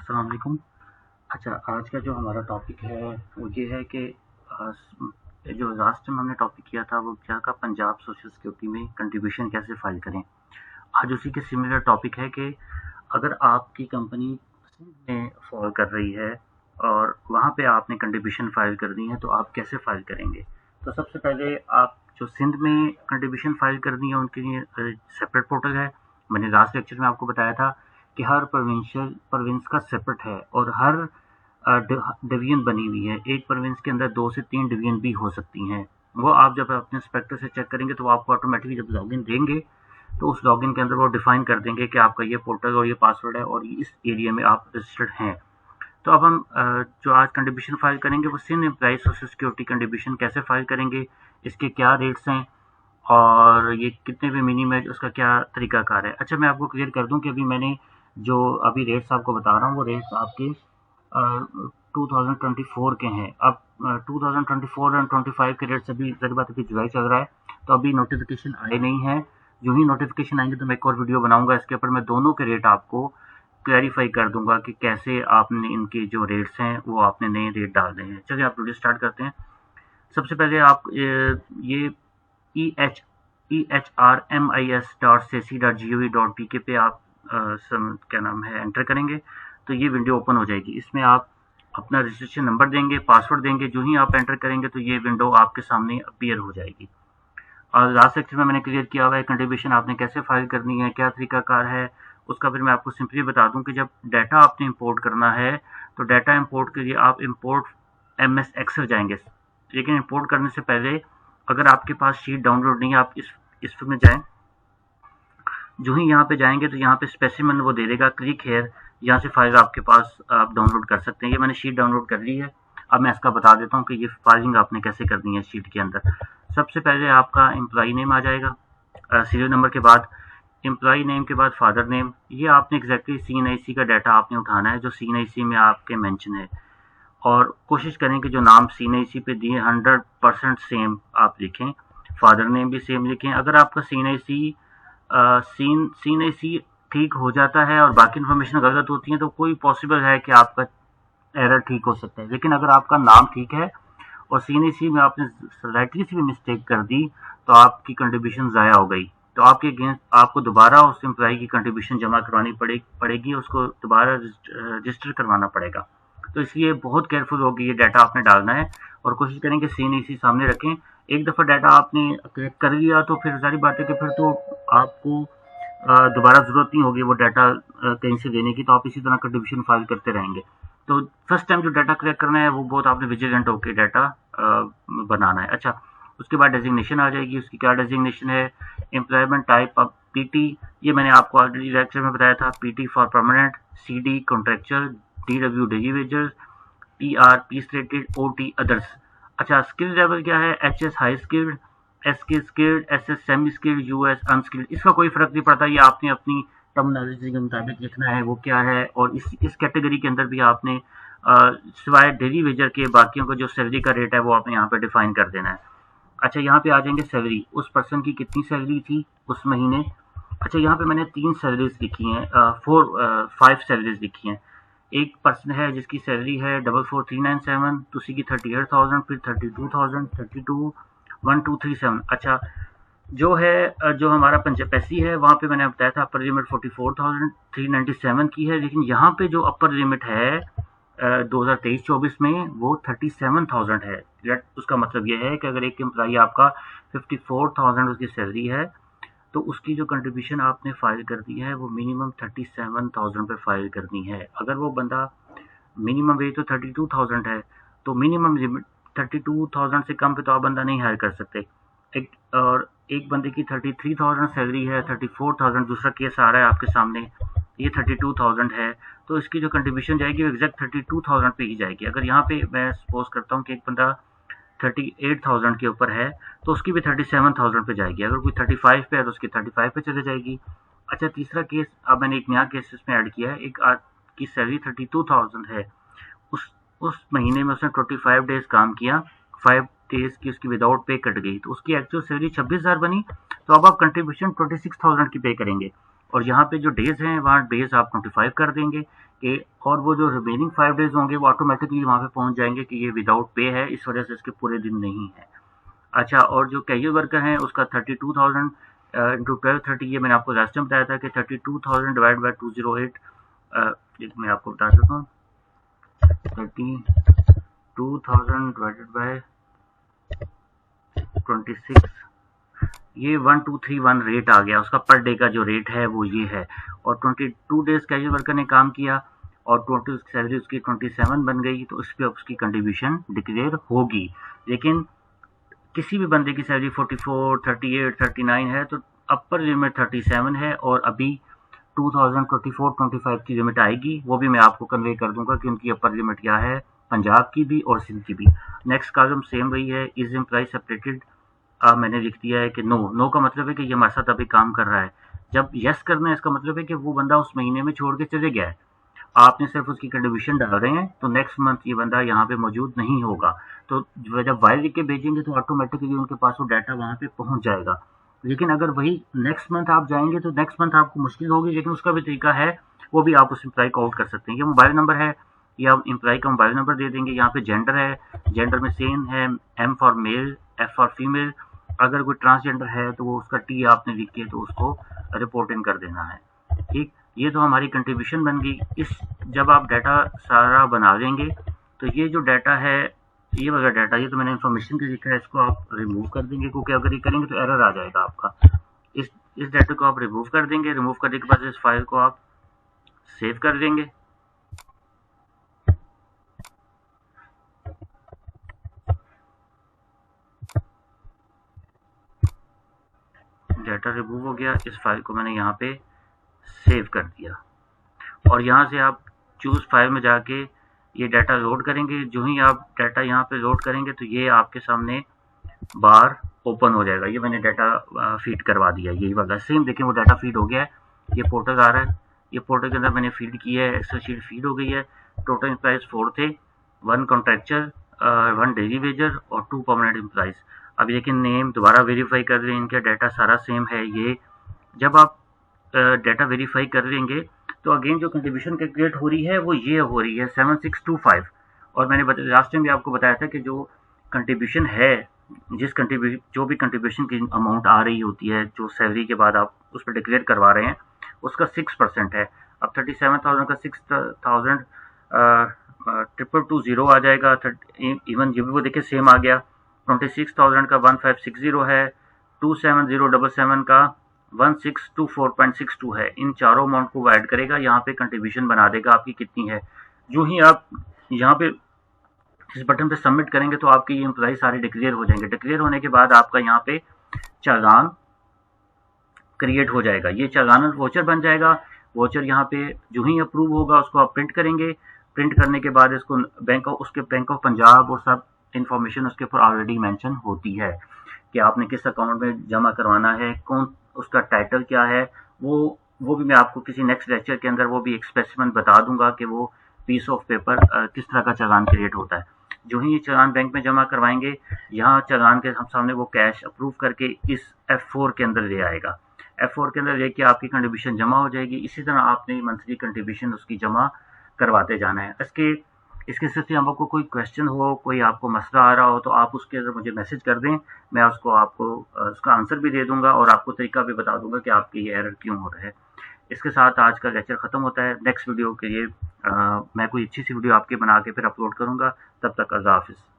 अस्सलाम वालेकुम। अच्छा, आज का जो हमारा टॉपिक है वो ये है कि जो लास्ट टाइम हमने टॉपिक किया था वो क्या था, पंजाब सोशल सिक्योरिटी में कंट्रीब्यूशन कैसे फाइल करें। आज उसी के सिमिलर टॉपिक है कि अगर आपकी कंपनी में फॉल कर रही है और वहाँ पे आपने कंट्रीब्यूशन फाइल करनी है तो आप कैसे फाइल करेंगे। तो सबसे पहले आप जो सिंध में कंट्रीब्यूशन फाइल करनी है उनके लिए सेपरेट पोर्टल है। मैंने लास्ट लेक्चर में आपको बताया था कि हर प्रोविंस का सेपरेट है और हर डिवीजन बनी हुई है। एक प्रोविंस के अंदर 2 से 3 डिवीजन भी हो सकती हैं। वो आप जब अपने इंस्पेक्टर से चेक करेंगे तो वो आपको ऑटोमेटिकली जब लॉगिन देंगे तो उस लॉगिन के अंदर वो डिफाइन कर देंगे कि आपका ये पोर्टल और ये पासवर्ड है और इस एरिया में आप रजिस्टर्ड हैं। तो अब हम जो आज कंट्रीब्यूशन फाइल करेंगे वो Sindh employ social security contribution कैसे फाइल करेंगे, इसके क्या रेट्स हैं और ये कितने पे मिनिमम है, उसका क्या तरीकाकार है। अच्छा, मैं आपको क्लियर कर दूं कि अभी मैंने जो अभी रेट्स आपको बता रहा हूँ वो रेट्स आपके 2024 के हैं। अब 2024 और 25 के रेट्स अभी ज़ाहिर बात है कि जुलाई चल रहा है तो अभी नोटिफिकेशन आए नहीं है। जो ही नोटिफिकेशन आएंगे तो मैं एक और वीडियो बनाऊंगा, इसके ऊपर मैं दोनों के रेट आपको क्लैरिफाई कर दूंगा कि कैसे आपने इनके जो रेट्स हैं वो आपने नए रेट डालने हैं। चलिए आप वीडियो स्टार्ट करते हैं। सबसे पहले आप ये ehrmis.cc.gov.pk पे आप क्या नाम है एंटर करेंगे तो ये विंडो ओपन हो जाएगी। इसमें आप अपना रजिस्ट्रेशन नंबर देंगे, पासवर्ड देंगे। जो ही आप एंटर करेंगे तो ये विंडो आपके सामने अपीयर हो जाएगी। और लास्ट सेक्शन में मैंने क्लियर किया हुआ है कंट्रीब्यूशन आपने कैसे फाइल करनी है, क्या तरीकाकार है उसका। फिर मैं आपको सिंपली बता दूं कि जब डाटा आपने इंपोर्ट करना है तो डाटा इंपोर्ट के लिए आप इंपोर्ट MS एक्सेल जाएंगे। लेकिन इंपोर्ट करने से पहले अगर आपके पास शीट डाउनलोड नहीं है, आप इस में जाएं। जो ही यहाँ पे जाएंगे तो यहाँ पे स्पेसिमन वो दे देगा, क्लिक हेयर, यहाँ से फाइल आपके पास आप डाउनलोड कर सकते हैं। ये मैंने शीट डाउनलोड कर ली है। अब मैं इसका बता देता हूँ कि ये फाइलिंग आपने कैसे करनी है शीट के अंदर। सबसे पहले आपका एम्प्लॉई नेम आ जाएगा सीरियल नंबर के बाद, एम्प्लॉई नेम के बाद फादर नेम। ये आपने एग्जैक्टली CNIC का डाटा आपने उठाना है जो CNIC में आपके मेंशन है और कोशिश करें कि जो नाम CNIC पे दिए 100% सेम आप लिखें, फादर नेम भी सेम लिखें। अगर आपका CNIC ठीक हो जाता है और बाकी इन्फॉर्मेशन गलत होती है तो कोई पॉसिबल है कि आपका एरर ठीक हो सकता है। लेकिन अगर आपका नाम ठीक है और CNIC में आपने स्लाइटली सी भी मिस्टेक कर दी तो आपकी कंट्रीब्यूशन ज़ाया हो गई। तो आपके अगेंस्ट आपको दोबारा उस एम्प्लॉई की कंट्रीब्यूशन जमा करवानी पड़ेगी, उसको दोबारा रजिस्टर करवाना पड़ेगा। तो इसलिए बहुत केयरफुल होगी ये डाटा आपने डालना है और कोशिश करें कि CNIC सामने रखें। एक दफ़ा डाटा आपने कलेक्ट कर लिया तो फिर सारी बातें कि फिर तो आपको दोबारा ज़रूरत नहीं होगी वो डाटा कहीं से देने की, तो आप इसी तरह कंट्रीब्यूशन फाइल करते रहेंगे। तो फर्स्ट टाइम जो डाटा कलेक्ट करना है वो बहुत आपने विजिलेंट होकर डाटा बनाना है। अच्छा, उसके बाद डेजिग्नेशन आ जाएगी। उसकी क्या डेजिग्नेशन है, एम्प्लॉयमेंट टाइप अब PT, ये मैंने आपको ऑलरेडी लेक्चर में बताया था, PT for permanent, CD contractual, DW daily wages, PR piece rated, OT others. अच्छा, स्किल लेवल क्या है, HS high skilled, SK skilled, SS semi skilled, US unskilled. इसका कोई फर्क नहीं पड़ता, ये आपने अपनी टर्मिनोलॉजी के मुताबिक लिखना है वो क्या है। और इस कैटेगरी के अंदर भी आपने सिवाय डेली वेजर के बाकियों का जो सैलरी का रेट है वो आपने यहाँ पे डिफाइन कर देना है। अच्छा, यहाँ पे आ जाएंगे सैलरी, उस पर्सन की कितनी सैलरी थी उस महीने। अच्छा, यहाँ पे मैंने 3 सैलरीज लिखी हैं, 5 सैलरीज लिखी हैं। एक पर्सन है जिसकी सैलरी है 44,397, दूसरी की 38,000, फिर 32,000, 32,1237। अच्छा, जो है जो हमारा पंजाबी है वहाँ पे मैंने बताया था अपर लिमिट 44,397 की है, लेकिन यहाँ पे जो अपर लिमिट है 2023-24 में वो 37,000 है। उसका मतलब ये है कि अगर एक एम्प्लॉई आपका 54,000 उसकी सैलरी है तो उसकी जो कंट्रीब्यूशन आपने फाइल करनी है वो मिनिमम 37,000 पे फाइल करनी है। अगर वो बंदा मिनिमम वेज तो 32,000 है तो मिनिमम लिमिट 32,000 से कम पे तो आप बंदा नहीं हायर कर सकते। एक बंदे की 33,000 सैलरी है, 34,000 दूसरा केस आ रहा है आपके सामने, ये 32,000 है तो इसकी जो कंट्रीब्यूशन जाएगी वो एग्जैक्ट 32,000 पे ही जाएगी। अगर यहाँ पे मैं सपोज करता हूँ कि एक बंदा 38,000 के ऊपर है तो उसकी भी 37,000 पे जाएगी। अगर कोई 35 पे है तो उसकी 35 पे चले जाएगी। अच्छा, तीसरा केस अब मैंने एक नया केस इसमें ऐड किया है। एक की सैलरी 32,000 है, उस महीने में उसने 25 डेज काम किया, 5 डेज की उसकी विदाउट पे कट गई तो उसकी एक्चुअल सैलरी 26,000 बनी। तो अब आप कंट्रीब्यूशन 26,000 की पे करेंगे और यहाँ पे जो डेज हैं वहाँ डेज आप नोटिफाई कर देंगे कि, और वो जो रिमेनिंग 5 डेज होंगे वो ऑटोमेटिकली वहाँ पे पहुँच जाएंगे कि ये विदाउट पे है, इस वजह से इसके पूरे दिन नहीं है। अच्छा, और जो कैजुअल वर्कर हैं उसका 32,000 इंटू 1230, ये मैंने आपको लास्ट टाइम बताया था कि 32,000 डिवाइड बाई 208, मैं आपको बता देता हूँ, 32,000 डिवाइडेड बाय 26, ये 1231 रेट आ गया, उसका पर डे का जो रेट है वो ये है। और 22 डेज कैजुअल वर्कर ने काम किया और 20 सैलरी उसकी 27 बन गई, तो इस पर उसकी कंट्रीब्यूशन डिक्लेयर होगी। लेकिन किसी भी बंदे की सैलरी 44, 38, 39 है तो अपर लिमिट 37 है, और अभी 2024-25 की लिमिट आएगी, वो भी मैं आपको कन्वे कर दूंगा कि उनकी अपर लिमिट क्या है, पंजाब की भी और सिंध की भी। नेक्स्ट कॉलम सेम वही है, इज एम्प्लॉय सेपरेटेड, मैंने लिख दिया है कि नो का मतलब है कि ये हमारे साथ अभी काम कर रहा है। जब यस करना है इसका मतलब है कि वो बंदा उस महीने में छोड़ के चले गया है, आपने सिर्फ उसकी कंट्रीब्यूशन डाल रहे हैं, तो नेक्स्ट मंथ ये बंदा यहाँ पे मौजूद नहीं होगा। तो जब वाइल लिख के भेजेंगे तो ऑटोमेटिकली उनके पास वो डाटा वहाँ पे पहुँच जाएगा। लेकिन अगर वही नेक्स्ट मंथ आप जाएंगे तो नेक्स्ट मंथ आपको मुश्किल होगी, लेकिन उसका भी तरीका है, वो भी आप उस एम्प्लॉय को आउट कर सकते हैं। ये मोबाइल नंबर है, या एम्प्लॉय का मोबाइल नंबर दे देंगे। यहाँ पे जेंडर है, जेंडर में सेम है, M for male, F for female. अगर कोई ट्रांसजेंडर है तो वो उसका टी आपने लिख के तो उसको रिपोर्ट इन कर देना है। ठीक, ये तो हमारी कंट्रीब्यूशन बन गई। इस जब आप डाटा सारा बना लेंगे तो ये जो डाटा है, ये वाला डाटा, ये तो मैंने इन्फॉर्मेशन के लिखा है, इसको आप रिमूव कर देंगे, क्योंकि अगर ये करेंगे तो एरर आ जाएगा आपका। इस डाटा को आप रिमूव कर देंगे। रिमूव करने के बाद इस फाइल को आप सेव कर देंगे। डाटा रिमूव हो गया, इस फाइल को मैंने यहाँ पे सेव कर दिया, और यहाँ से आप चूज फाइल में जाके ये डाटा लोड करेंगे। जो ही आप डाटा यहाँ पे लोड करेंगे तो ये आपके सामने बार ओपन हो जाएगा। ये मैंने डाटा फीड करवा दिया, यही वाला सेम, देखिए वो डाटा फीड हो गया है। ये पोर्टल आ रहा है, ये पोर्टल के अंदर मैंने फीड किया है, एक्सेल शीट फीड हो गई है। टोटल एम्प्लॉइज 4 थे, 1 कॉन्ट्रैक्चर, 1 डेली वेजर और 2 परमानेंट एम्प्लॉइज। अब लेकिन नेम दोबारा वेरीफाई कर लें, इनका डाटा सारा सेम है। ये जब आप डाटा वेरीफाई कर लेंगे तो अगेन जो कंट्रीब्यूशन कैलकुलेट हो रही है वो ये हो रही है 7625। और मैंने लास्ट टाइम भी आपको बताया था कि जो कंट्रीब्यूशन है, जो भी कंट्रीब्यूशन की अमाउंट आ रही होती है, जो सैलरी के बाद आप उस पर डिक्लेयर करवा रहे हैं, उसका 6% है। अब 37,000 का 6,000 2,220 आ जाएगा। इवन ये भी वो देखिए सेम आ गया। 26,000 का 1560 है, 27077 का 1624.62 है। इन चारों अमाउंट को ऐड करेगा, यहाँ पे कंट्रीब्यूशन बना देगा आपकी कितनी है। जो ही आप यहाँ पे इस बटन पे सबमिट करेंगे तो आपके ये एम्प्लॉय सारे डिक्लेयर हो जाएंगे। डिक्लेयर होने के बाद आपका यहाँ पे चालान क्रिएट हो जाएगा, ये चालान वोचर बन जाएगा। वोचर यहाँ पे जो ही अप्रूव होगा उसको आप प्रिंट करेंगे। प्रिंट करने के बाद इसको उसके बैंक ऑफ पंजाब और सब इंफॉर्मेशन उसके ऊपर ऑलरेडी मेंशन होती है कि आपने किस अकाउंट में जमा करवाना है, कौन उसका टाइटल क्या है। वो भी मैं आपको किसी नेक्स्ट लेक्चर के अंदर वो भी एक स्पेसिफिक बता दूंगा कि वो पीस ऑफ पेपर किस तरह का चालान क्रिएट होता है। जो ही ये चालान बैंक में जमा करवाएंगे, यहाँ चालान के हम सामने वो कैश अप्रूव करके इस F4 के अंदर ले आएगा। F4 के अंदर लेके आपकी कंट्रीब्यूशन जमा हो जाएगी। इसी तरह आपने मंथली कंट्रीब्यूशन उसकी जमा करवाते जाना है। इसके सिलसिले में आपको कोई क्वेश्चन हो, कोई आपको मसला आ रहा हो तो आप उसके अंदर मुझे मैसेज कर दें, मैं आपको उसका आंसर भी दे दूंगा और आपको तरीका भी बता दूंगा कि आपके ये एरर क्यों हो रहा है। इसके साथ आज का लेक्चर खत्म होता है। नेक्स्ट वीडियो के लिए मैं कोई अच्छी सी वीडियो आपके बना के फिर अपलोड करूंगा। तब तक अल्लाह हाफिज़।